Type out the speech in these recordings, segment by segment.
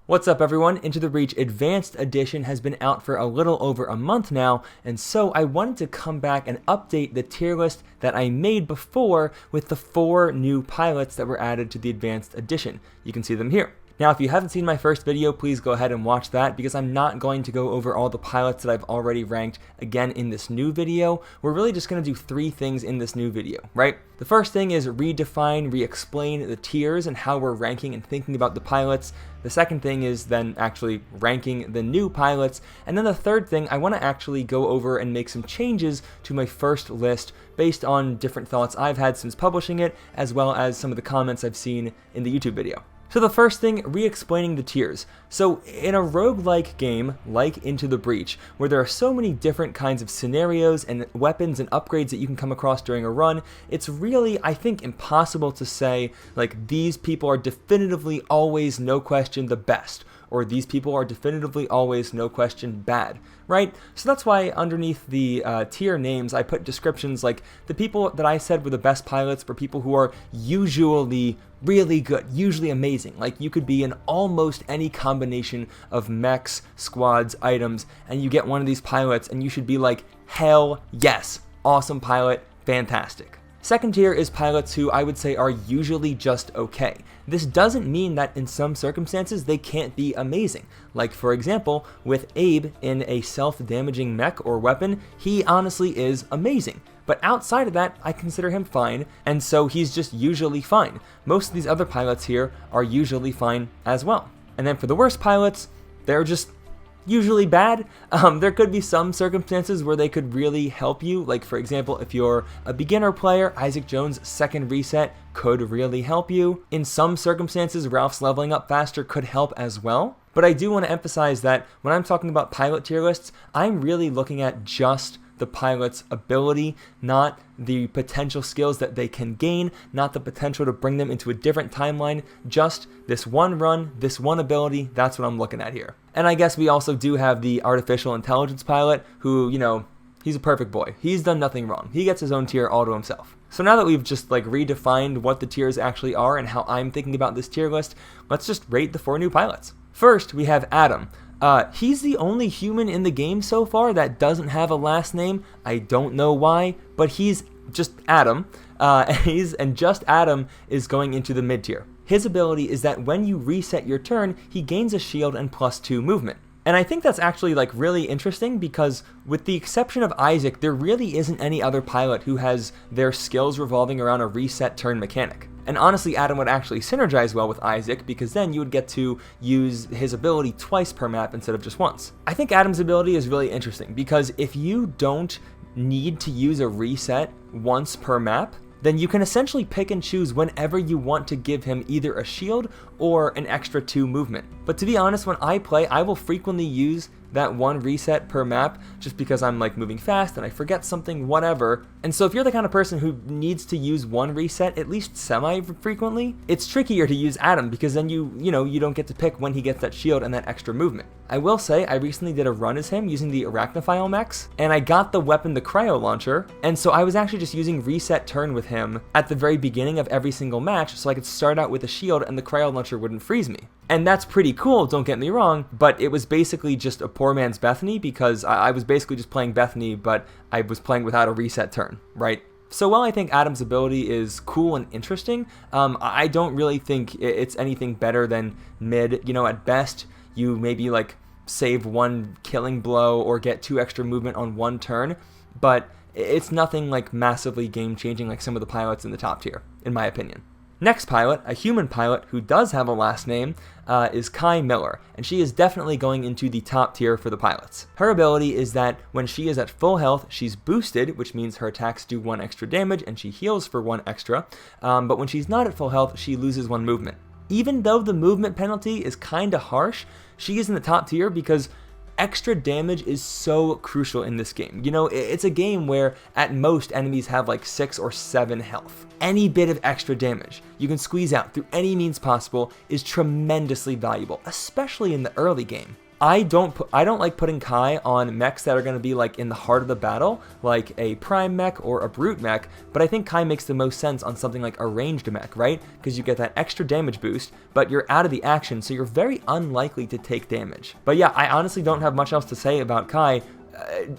What's up everyone? Into the Breach Advanced Edition has been out for a little over a month now, and so I wanted to come back and update the tier list that I made before with the 4 new pilots that were added to the Advanced Edition. You can see them here. Now, if you haven't seen my first video, please go ahead and watch that because I'm not going to go over all the pilots that I've already ranked again in this new video. We're really just going to do 3 things in this new video, right? The first thing is redefine, re-explain the tiers and how we're ranking and thinking about the pilots. The second thing is then actually ranking the new pilots. And then the third thing, I want to actually go over and make some changes to my first list based on different thoughts I've had since publishing it, as well as some of the comments I've seen in the YouTube video. So the first thing, re-explaining the tiers. So in a roguelike game like Into the Breach, where there are so many different kinds of scenarios and weapons and upgrades that you can come across during a run, it's really, I think, impossible to say, like, these people are definitively always, no question, the best, or these people are definitively always, no question, bad, right? So that's why underneath the tier names, I put descriptions like the people that I said were the best pilots were people who are usually really good, usually amazing. Like, you could be in almost any combination of mechs, squads, items, and you get one of these pilots and you should be like, hell yes, awesome pilot, fantastic. Second tier is pilots who I would say are usually just okay. This doesn't mean that in some circumstances they can't be amazing. Like, for example, with Abe in a self-damaging mech or weapon, he honestly is amazing. But outside of that, I consider him fine, and so he's just usually fine. Most of these other pilots here are usually fine as well. And then for the worst pilots, they're just usually bad. There could be some circumstances where they could really help you. Like, for example, if you're a beginner player, Isaac Jones' second reset could really help you. In some circumstances, Ralph's leveling up faster could help as well. But I do want to emphasize that when I'm talking about pilot tier lists, I'm really looking at just the pilot's ability, not the potential skills that they can gain, not the potential to bring them into a different timeline, just this one run, this one ability, that's what I'm looking at here. And I guess we also do have the artificial intelligence pilot who, you know, he's a perfect boy. He's done nothing wrong. He gets his own tier all to himself. So now that we've just like redefined what the tiers actually are and how I'm thinking about this tier list, let's just rate the 4 new pilots. First, we have Adam. He's the only human in the game so far that doesn't have a last name. I don't know why, but he's just Adam. And just Adam is going into the mid tier. His ability is that when you reset your turn, he gains a shield and +2 movement. And I think that's actually like really interesting because with the exception of Isaac, there really isn't any other pilot who has their skills revolving around a reset turn mechanic. And honestly, Adam would actually synergize well with Isaac because then you would get to use his ability twice per map instead of just once. I think Adam's ability is really interesting because if you don't need to use a reset once per map, then you can essentially pick and choose whenever you want to give him either a shield or an extra 2 movement. But to be honest, when I play, I will frequently use that one reset per map just because I'm like moving fast and I forget something, whatever. And so if you're the kind of person who needs to use one reset at least semi-frequently, it's trickier to use Adam because then you don't get to pick when he gets that shield and that extra movement. I will say I recently did a run as him using the Arachnophile mechs and I got the weapon, the Cryo Launcher, and so I was actually just using reset turn with him at the very beginning of every single match so I could start out with a shield and the Cryo Launcher wouldn't freeze me. And that's pretty cool, don't get me wrong, but it was basically just a poor man's Bethany because I was basically just playing Bethany, but I was playing without a reset turn, right? So while I think Adam's ability is cool and interesting, I don't really think it's anything better than mid. You know, at best, you maybe like save 1 killing blow or get 2 extra movement on 1 turn, but it's nothing like massively game-changing like some of the pilots in the top tier, in my opinion. Next pilot, a human pilot who does have a last name, is Kai Miller, and she is definitely going into the top tier for the pilots. Her ability is that when she is at full health, she's boosted, which means her attacks do 1 extra damage and she heals for 1 extra, but when she's not at full health, she loses 1 movement. Even though the movement penalty is kinda harsh, she is in the top tier because extra damage is so crucial in this game. You know, it's a game where at most enemies have like 6 or 7 health. Any bit of extra damage you can squeeze out through any means possible is tremendously valuable, especially in the early game. I don't like putting Kai on mechs that are going to be like in the heart of the battle, like a prime mech or a brute mech, but I think Kai makes the most sense on something like a ranged mech, right? Because you get that extra damage boost, but you're out of the action, so you're very unlikely to take damage. But yeah, I honestly don't have much else to say about Kai.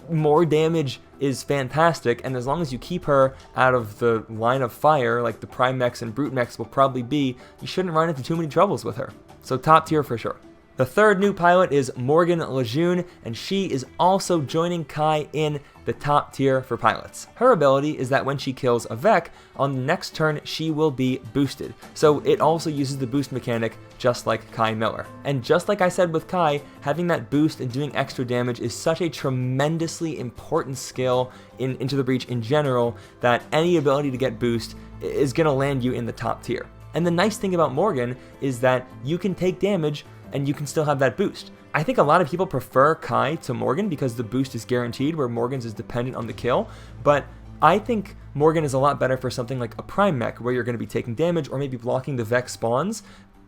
More damage is fantastic, and as long as you keep her out of the line of fire, like the prime mechs and brute mechs will probably be, you shouldn't run into too many troubles with her. So top tier for sure. The third new pilot is Morgan Lejeune, and she is also joining Kai in the top tier for pilots. Her ability is that when she kills a Vec, on the next turn she will be boosted. So it also uses the boost mechanic just like Kai Miller. And just like I said with Kai, having that boost and doing extra damage is such a tremendously important skill in Into the Breach in general that any ability to get boost is going to land you in the top tier. And the nice thing about Morgan is that you can take damage and you can still have that boost. I think a lot of people prefer Kai to Morgan because the boost is guaranteed, where Morgan's is dependent on the kill, but I think Morgan is a lot better for something like a prime mech where you're going to be taking damage or maybe blocking the Vex spawns,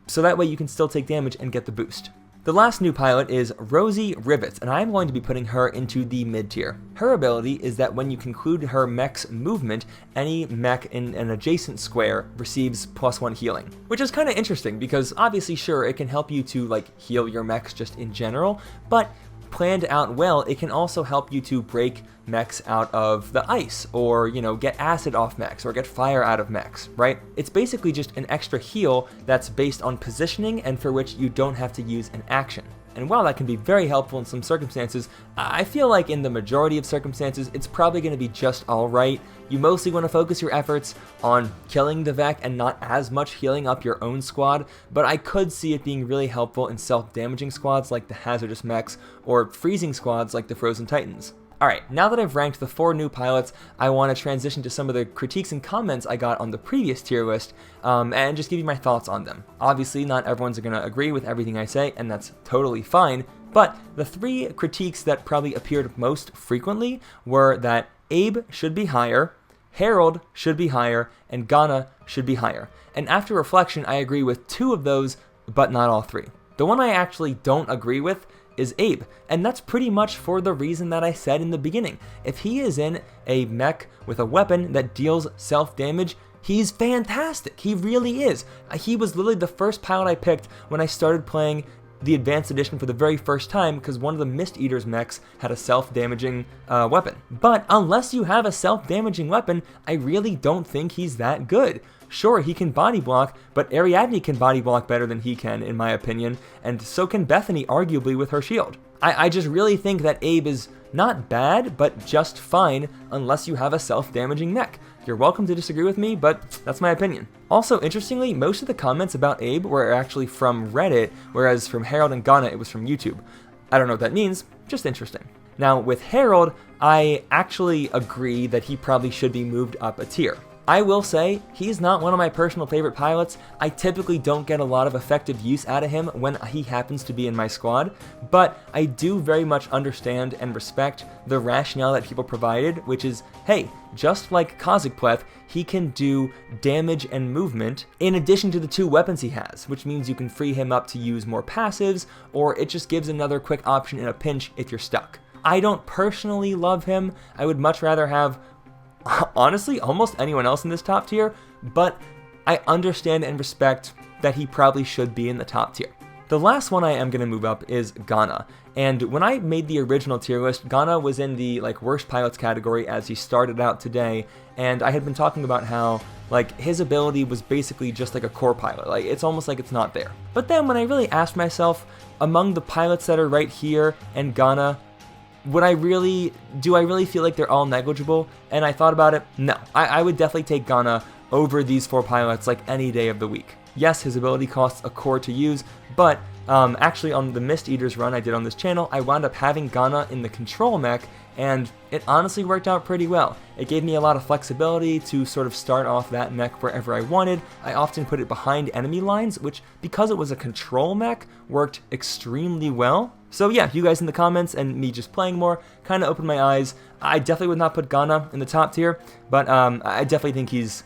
so that way you can still take damage and get the boost. The last new pilot is Rosie Rivets, and I'm going to be putting her into the mid tier. Her ability is that when you conclude her mech's movement, any mech in an adjacent square receives +1 healing, which is kind of interesting because obviously sure, it can help you to like heal your mechs just in general, but planned out well, it can also help you to break mechs out of the ice, or, you know, get acid off mechs, or get fire out of mechs, right? It's basically just an extra heal that's based on positioning and for which you don't have to use an action. And while that can be very helpful in some circumstances, I feel like in the majority of circumstances, it's probably going to be just alright. You mostly want to focus your efforts on killing the Vec and not as much healing up your own squad, but I could see it being really helpful in self-damaging squads like the Hazardous Mechs, or freezing squads like the Frozen Titans. Alright, now that I've ranked the 4 new pilots, I want to transition to some of the critiques and comments I got on the previous tier list, and just give you my thoughts on them. Obviously, not everyone's going to agree with everything I say, and that's totally fine, but the 3 critiques that probably appeared most frequently were that Abe should be higher, Harold should be higher, and Gana should be higher. And after reflection, I agree with 2 of those, but not all 3. The one I actually don't agree with is Abe, and that's pretty much for the reason that I said in the beginning. If he is in a mech with a weapon that deals self-damage, he's fantastic. He really is. He was literally the first pilot I picked when I started playing the Advanced Edition for the very first time, because one of the Mist Eater's mechs had a self-damaging weapon. But unless you have a self-damaging weapon, I really don't think he's that good. Sure, he can body block, but Ariadne can body block better than he can, in my opinion, and so can Bethany, arguably, with her shield. I just really think that Abe is not bad, but just fine, unless you have a self-damaging mech. You're welcome to disagree with me, but that's my opinion. Also, interestingly, most of the comments about Abe were actually from Reddit, whereas from Harold and Gana, it was from YouTube. I don't know what that means, just interesting. Now, with Harold, I actually agree that he probably should be moved up a tier. I will say, he's not one of my personal favorite pilots. I typically don't get a lot of effective use out of him when he happens to be in my squad, but I do very much understand and respect the rationale that people provided, which is, hey, just like Kozikpleth, he can do damage and movement in addition to the 2 weapons he has, which means you can free him up to use more passives, or it just gives another quick option in a pinch if you're stuck. I don't personally love him. I would much rather have, honestly, almost anyone else in this top tier, but I understand and respect that he probably should be in the top tier. The last one I am going to move up is Gana, and when I made the original tier list, Gana was in the worst pilots category as he started out today, and I had been talking about how his ability was basically just like a core pilot, it's almost like it's not there. But then when I really asked myself, among the pilots that are right here and Gana, do I really feel like they're all negligible? And I thought about it, no. I would definitely take Gana over these 4 pilots any day of the week. Yes, his ability costs a core to use, but actually on the Mist Eaters run I did on this channel, I wound up having Gana in the control mech, and it honestly worked out pretty well. It gave me a lot of flexibility to sort of start off that mech wherever I wanted. I often put it behind enemy lines, which, because it was a control mech, worked extremely well. So yeah, you guys in the comments and me just playing more kind of opened my eyes. I definitely would not put Gana in the top tier, but I definitely think he's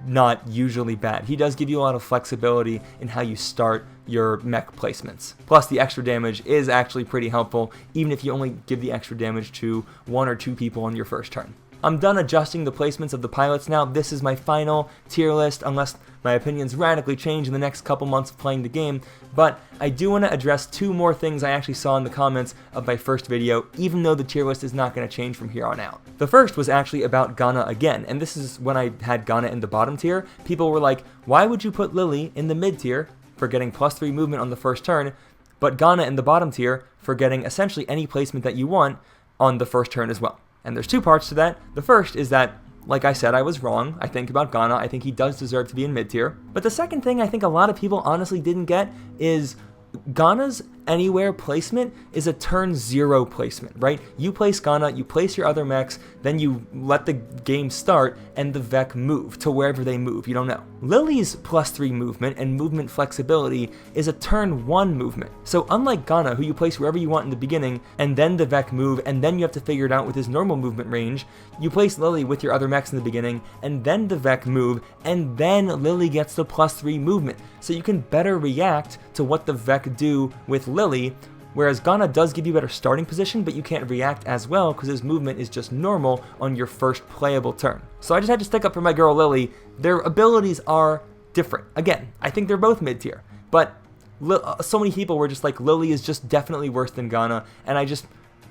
not usually bad. He does give you a lot of flexibility in how you start your mech placements. Plus, the extra damage is actually pretty helpful, even if you only give the extra damage to 1 or 2 people on your first turn. I'm done adjusting the placements of the pilots now. This is my final tier list, unless my opinions radically change in the next couple months of playing the game. But I do want to address 2 more things I actually saw in the comments of my first video, even though the tier list is not going to change from here on out. The first was actually about Gana again, and this is when I had Gana in the bottom tier. People were like, why would you put Lily in the mid tier for getting +3 movement on the first turn, but Gana in the bottom tier for getting essentially any placement that you want on the first turn as well? And there's 2 parts to that. The first is that, like I said, I was wrong, I think, about Gana. I think he does deserve to be in mid-tier. But the second thing I think a lot of people honestly didn't get is Gana's anywhere placement is a turn 0 placement, right? You place Gana, you place your other mechs, then you let the game start, and the Vec move to wherever they move. You don't know. Lily's +3 movement and movement flexibility is a turn 1 movement. So unlike Gana, who you place wherever you want in the beginning, and then the Vec move, and then you have to figure it out with his normal movement range, you place Lily with your other mechs in the beginning, and then the Vec move, and then Lily gets the +3 movement. So you can better react to what the Vec do with Lily, whereas Gana does give you better starting position, but you can't react as well because his movement is just normal on your first playable turn. So I just had to stick up for my girl Lily. Their abilities are different. Again, I think they're both mid-tier, but so many people were just like, Lily is just definitely worse than Gana, and I just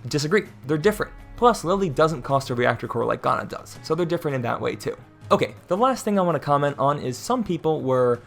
disagree. They're different. Plus, Lily doesn't cost a reactor core like Gana does, so they're different in that way too. Okay, the last thing I want to comment on is some people were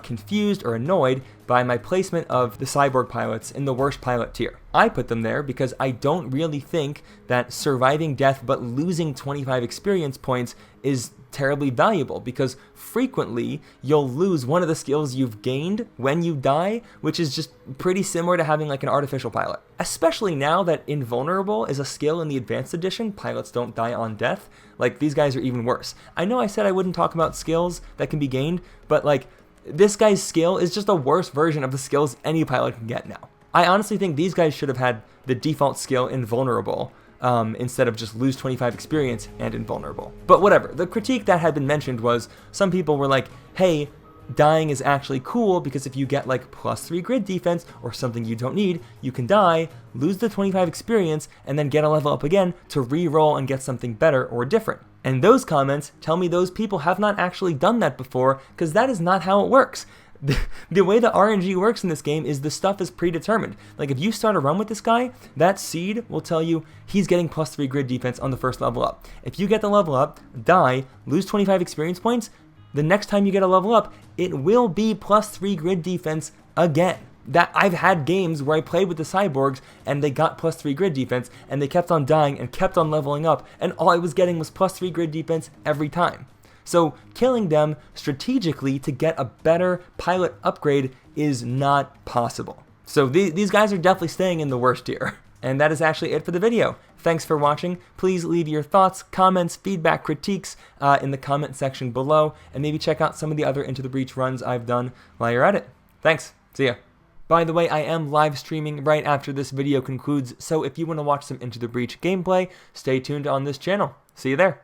confused or annoyed by my placement of the Cyborg pilots in the worst pilot tier. I put them there because I don't really think that surviving death but losing 25 experience points is terribly valuable, because frequently you'll lose one of the skills you've gained when you die, which is just pretty similar to having like an artificial pilot. Especially now that Invulnerable is a skill in the Advanced Edition, pilots don't die on death. Like, these guys are even worse. I know I said I wouldn't talk about skills that can be gained, but like, this guy's skill is just a worse version of the skills any pilot can get now. I honestly think these guys should have had the default skill Invulnerable, instead of just lose 25 experience and Invulnerable. But whatever, the critique that had been mentioned was, some people were like, hey, dying is actually cool because if you get like +3 grid defense or something you don't need, you can die, lose the 25 experience, and then get a level up again to re-roll and get something better or different. And those comments tell me those people have not actually done that before, because that is not how it works. The way the RNG works in this game is the stuff is predetermined. Like, if you start a run with this guy, that seed will tell you he's getting +3 grid defense on the first level up. If you get the level up, die, lose 25 experience points, the next time you get a level up, it will be +3 grid defense again. That I've had games where I played with the Cyborgs and they got +3 grid defense and they kept on dying and kept on leveling up, and all I was getting was +3 grid defense every time. So killing them strategically to get a better pilot upgrade is not possible. So these guys are definitely staying in the worst tier. And that is actually it for the video. Thanks for watching. Please leave your thoughts, comments, feedback, critiques in the comment section below, and maybe check out some of the other Into the Breach runs I've done while you're at it. Thanks. See ya. By the way, I am live streaming right after this video concludes, so if you want to watch some Into the Breach gameplay, stay tuned on this channel. See you there.